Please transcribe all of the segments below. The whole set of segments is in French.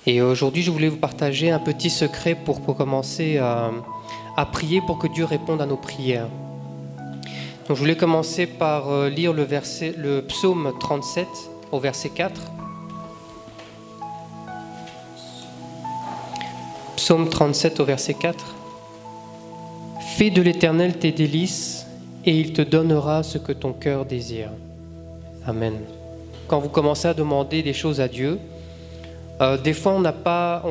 Et aujourd'hui, je voulais vous partager un petit secret pour commencer à prier pour que Dieu réponde à nos prières. Donc, je voulais commencer par lire le psaume 37 au verset 4. Psaume 37 au verset 4. Fais de l'Éternel tes délices et il te donnera ce que ton cœur désire. Amen. Quand vous commencez à demander des choses à Dieu, des fois on n'a pas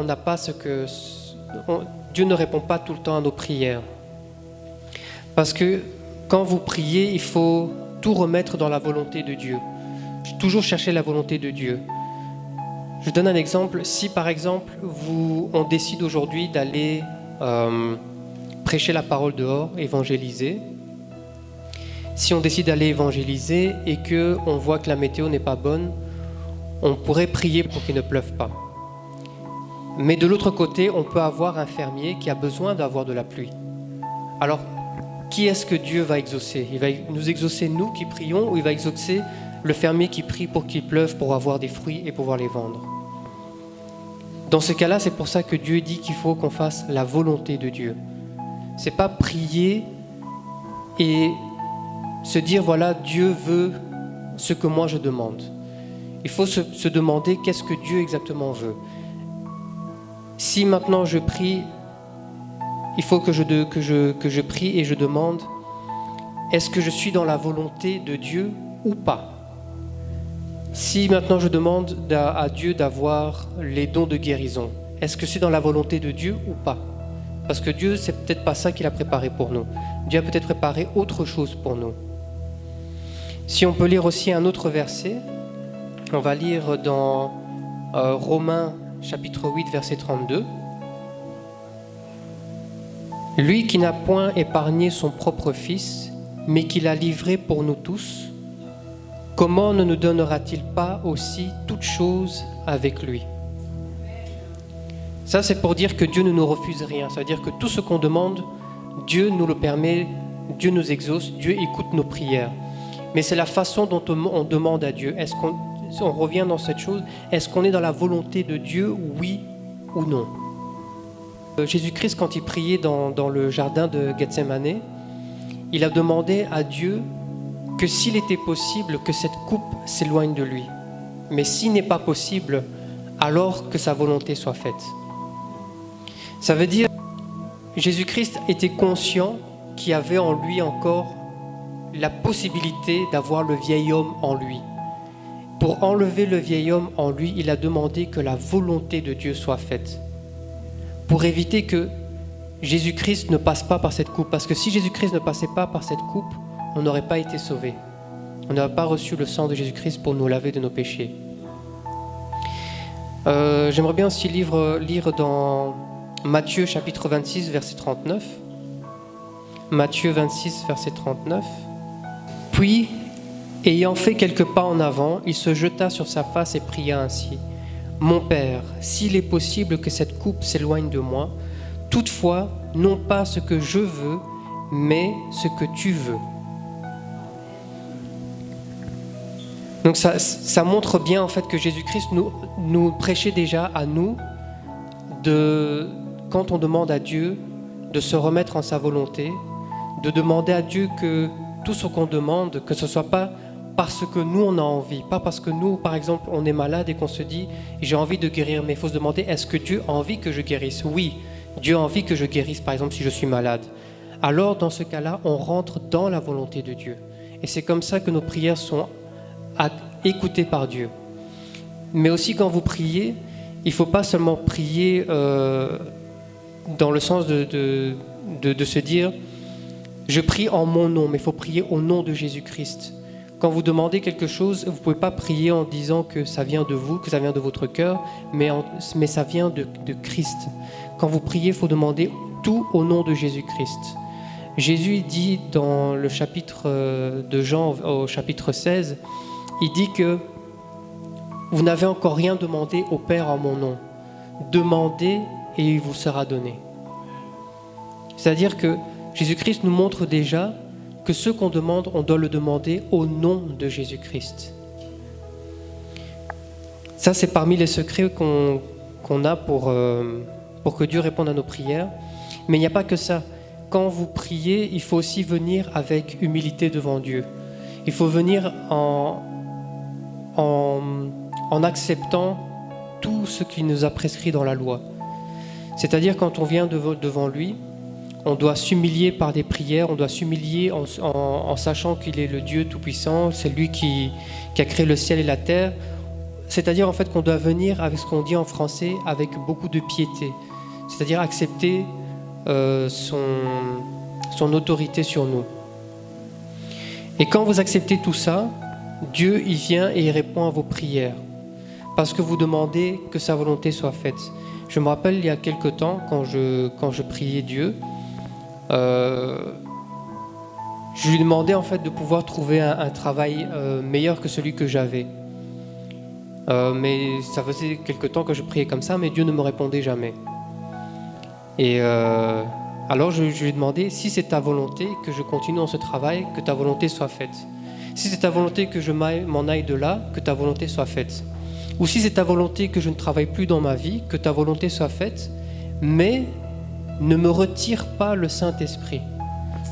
Dieu ne répond pas tout le temps à nos prières. Parce que quand vous priez, il faut tout remettre dans la volonté de Dieu. Toujours chercher la volonté de Dieu. Je donne un exemple. Si par exemple, on décide aujourd'hui d'aller prêcher la parole dehors, évangéliser. Si on décide d'aller évangéliser et qu'on voit que la météo n'est pas bonne, on pourrait prier pour qu'il ne pleuve pas. Mais de l'autre côté, on peut avoir un fermier qui a besoin d'avoir de la pluie. Alors, qui est-ce que Dieu va exaucer ? Il va nous exaucer, nous qui prions, ou il va exaucer le fermier qui prie pour qu'il pleuve, pour avoir des fruits et pouvoir les vendre ? Dans ce cas-là, c'est pour ça que Dieu dit qu'il faut qu'on fasse la volonté de Dieu. C'est pas prier et se dire, voilà, Dieu veut ce que moi je demande. Il faut se demander qu'est-ce que Dieu exactement veut. Si maintenant je prie, il faut que je prie et je demande, est-ce que je suis dans la volonté de Dieu ou pas ? Si maintenant je demande à Dieu d'avoir les dons de guérison, est-ce que c'est dans la volonté de Dieu ou pas ? Parce que Dieu, c'est peut-être pas ça qu'il a préparé pour nous. Dieu a peut-être préparé autre chose pour nous. Si on peut lire aussi un autre verset, on va lire dans Romains chapitre 8, verset 32. Lui qui n'a point épargné son propre Fils, mais qui l'a livré pour nous tous, comment ne nous donnera-t-il pas aussi toutes choses avec lui ? Ça, c'est pour dire que Dieu ne nous refuse rien. C'est-à-dire que tout ce qu'on demande, Dieu nous le permet, Dieu nous exauce, Dieu écoute nos prières. Mais c'est la façon dont on demande à Dieu. Est-ce on revient dans cette chose, est-ce qu'on est dans la volonté de Dieu, oui ou non ? Jésus-Christ, quand il priait dans le jardin de Gethsémani, il a demandé à Dieu que s'il était possible, que cette coupe s'éloigne de lui. Mais s'il n'est pas possible, alors que sa volonté soit faite. Ça veut dire que Jésus-Christ était conscient qu'il y avait en lui encore la possibilité d'avoir le vieil homme en lui. Pour enlever le vieil homme en lui, il a demandé que la volonté de Dieu soit faite. Pour éviter que Jésus-Christ ne passe pas par cette coupe. Parce que si Jésus-Christ ne passait pas par cette coupe, on n'aurait pas été sauvés. On n'aurait pas reçu le sang de Jésus-Christ pour nous laver de nos péchés. J'aimerais bien aussi lire dans Matthieu chapitre 26, verset 39. Matthieu 26, verset 39. Puis, ayant fait quelques pas en avant, il se jeta sur sa face et pria ainsi. « Mon Père, s'il est possible que cette coupe s'éloigne de moi, toutefois, non pas ce que je veux, mais ce que tu veux. » Donc ça montre bien en fait que Jésus-Christ nous prêchait déjà à nous, quand on demande à Dieu de se remettre en sa volonté, de demander à Dieu que tout ce qu'on demande, que ce ne soit pas parce que nous on a envie, pas parce que nous par exemple on est malade et qu'on se dit j'ai envie de guérir, mais il faut se demander est-ce que Dieu a envie que je guérisse ? Oui, Dieu a envie que je guérisse par exemple si je suis malade. Alors dans ce cas-là, on rentre dans la volonté de Dieu. Et c'est comme ça que nos prières sont écoutées par Dieu. Mais aussi quand vous priez, il ne faut pas seulement prier dans le sens de se dire je prie en mon nom, mais il faut prier au nom de Jésus-Christ. Quand vous demandez quelque chose, vous ne pouvez pas prier en disant que ça vient de vous, que ça vient de votre cœur, mais ça vient de Christ. Quand vous priez, il faut demander tout au nom de Jésus-Christ. Jésus dit dans le chapitre de Jean, au chapitre 16, il dit que vous n'avez encore rien demandé au Père en mon nom. Demandez et il vous sera donné. C'est-à-dire que Jésus-Christ nous montre déjà que ce qu'on demande, on doit le demander au nom de Jésus-Christ. Ça, c'est parmi les secrets qu'on a pour que Dieu réponde à nos prières. Mais il n'y a pas que ça. Quand vous priez, il faut aussi venir avec humilité devant Dieu. Il faut venir en acceptant tout ce qu'il nous a prescrit dans la loi. C'est-à-dire quand on vient devant lui, on doit s'humilier par des prières, on doit s'humilier en sachant qu'il est le Dieu Tout-Puissant, c'est lui qui a créé le ciel et la terre. C'est-à-dire en fait qu'on doit venir avec ce qu'on dit en français, avec beaucoup de piété. C'est-à-dire accepter son autorité sur nous. Et quand vous acceptez tout ça, Dieu il vient et il répond à vos prières. Parce que vous demandez que sa volonté soit faite. Je me rappelle il y a quelque temps, quand je priais Dieu, je lui demandais en fait de pouvoir trouver un travail meilleur que celui que j'avais. Mais ça faisait quelque temps que je priais comme ça, mais Dieu ne me répondait jamais. Et alors je lui ai demandé, si c'est ta volonté que je continue dans ce travail, que ta volonté soit faite. Si c'est ta volonté que je m'en aille de là, que ta volonté soit faite. Ou si c'est ta volonté que je ne travaille plus dans ma vie, que ta volonté soit faite, mais ne me retire pas le Saint-Esprit.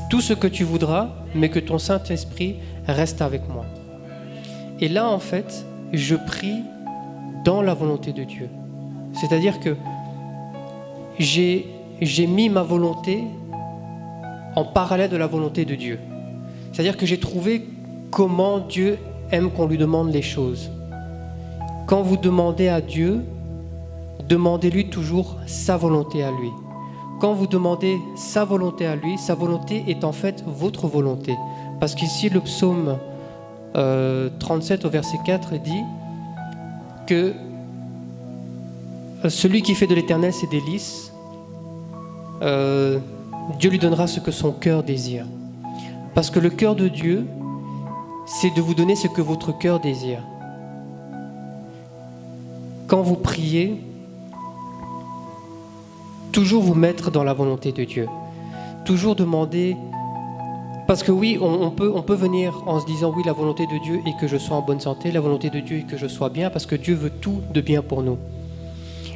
Tout ce que tu voudras, mais que ton Saint-Esprit reste avec moi. Et là, en fait, je prie dans la volonté de Dieu. C'est-à-dire que j'ai mis ma volonté en parallèle de la volonté de Dieu. C'est-à-dire que j'ai trouvé comment Dieu aime qu'on lui demande les choses. Quand vous demandez à Dieu, demandez-lui toujours sa volonté à lui. Quand vous demandez sa volonté à lui, sa volonté est en fait votre volonté. Parce qu'ici, le psaume 37 au verset 4 dit que celui qui fait de l'Éternel ses délices, Dieu lui donnera ce que son cœur désire. Parce que le cœur de Dieu, c'est de vous donner ce que votre cœur désire. Quand vous priez, toujours vous mettre dans la volonté de Dieu. Toujours demander... Parce que oui, on peut venir en se disant oui, la volonté de Dieu est que je sois en bonne santé, la volonté de Dieu est que je sois bien, parce que Dieu veut tout de bien pour nous.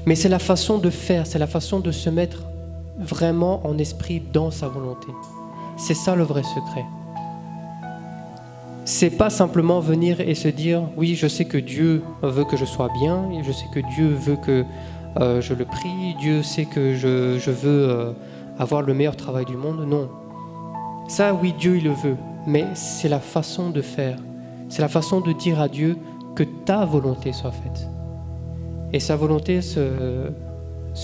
Mais c'est la façon de faire, c'est la façon de se mettre vraiment en esprit dans sa volonté. C'est ça le vrai secret. C'est pas simplement venir et se dire oui, je sais que Dieu veut que je sois bien, je sais que Dieu veut que je le prie, Dieu sait que je veux avoir le meilleur travail du monde. Non. Ça, oui, Dieu, il le veut, mais c'est la façon de faire. C'est la façon de dire à Dieu que ta volonté soit faite. Et sa volonté se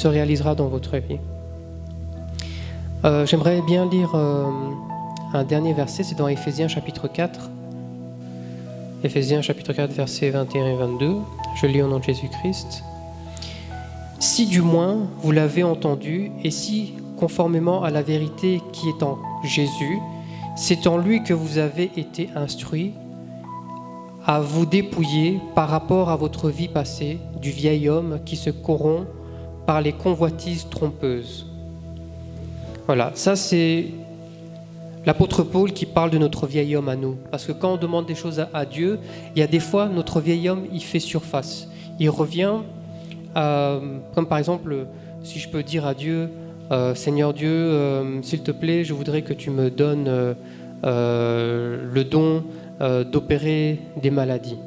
réalisera dans votre vie. J'aimerais bien lire un dernier verset, c'est dans Éphésiens chapitre 4. Éphésiens chapitre 4, versets 21 et 22. Je lis au nom de Jésus-Christ. « Si du moins vous l'avez entendu, et si, conformément à la vérité qui est en Jésus, c'est en lui que vous avez été instruits à vous dépouiller par rapport à votre vie passée du vieil homme qui se corrompt par les convoitises trompeuses. » Voilà, ça c'est l'apôtre Paul qui parle de notre vieil homme à nous. Parce que quand on demande des choses à Dieu, il y a des fois, notre vieil homme, il fait surface. Il revient, comme par exemple, si je peux dire à Dieu, Seigneur Dieu, s'il te plaît, je voudrais que tu me donnes le don d'opérer des maladies.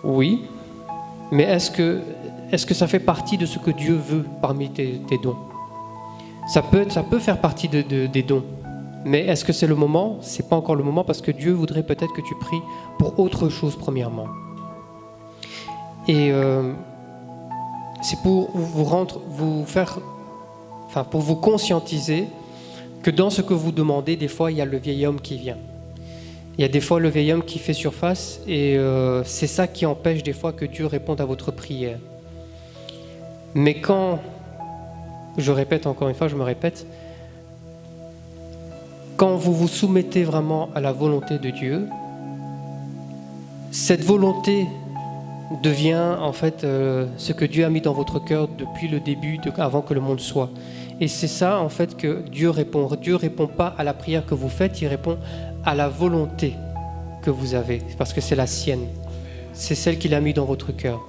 Oui, mais est-ce que ça fait partie de ce que Dieu veut parmi tes dons ? Ça peut faire partie des dons. Mais est-ce que c'est le moment ? C'est pas encore le moment parce que Dieu voudrait peut-être que tu pries pour autre chose premièrement. Et c'est pour pour vous conscientiser que dans ce que vous demandez, des fois, il y a le vieil homme qui vient. Il y a des fois le vieil homme qui fait surface et c'est ça qui empêche des fois que Dieu réponde à votre prière. Mais quand, je répète encore une fois, je me répète, quand vous vous soumettez vraiment à la volonté de Dieu, cette volonté devient en fait ce que Dieu a mis dans votre cœur depuis le début, avant que le monde soit. Et c'est ça en fait que Dieu répond. Dieu ne répond pas à la prière que vous faites, il répond à la volonté que vous avez, parce que c'est la sienne. C'est celle qu'il a mis dans votre cœur.